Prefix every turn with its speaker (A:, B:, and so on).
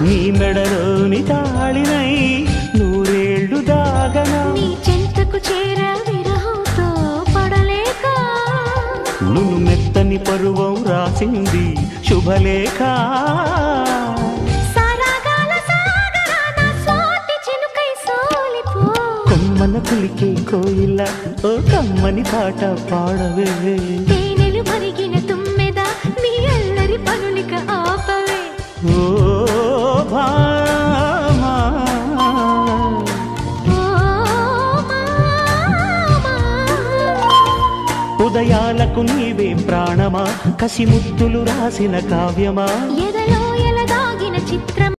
A: నీ మెడలోని తాళినై నూరేళ్లు దాగనా
B: నీ చెంతకు చేరా విరహంతో పడలేక
A: నువ్వు మెత్తని పరువం రాసింది శుభలేఖ కొమ్మన కులికే కోయిల ఓ కమ్మని పాట పాడవే
B: తేనెలు మరిగిన తుమ్మెద నీ అల్లరి పనులిక ఆపవే
A: ఓ భామా ఉదయాలకు నీవే ప్రాణమా కసి ముద్దులు రాసిన కావ్యమా
B: ఎదలో ఎలదాగిన చిత్రం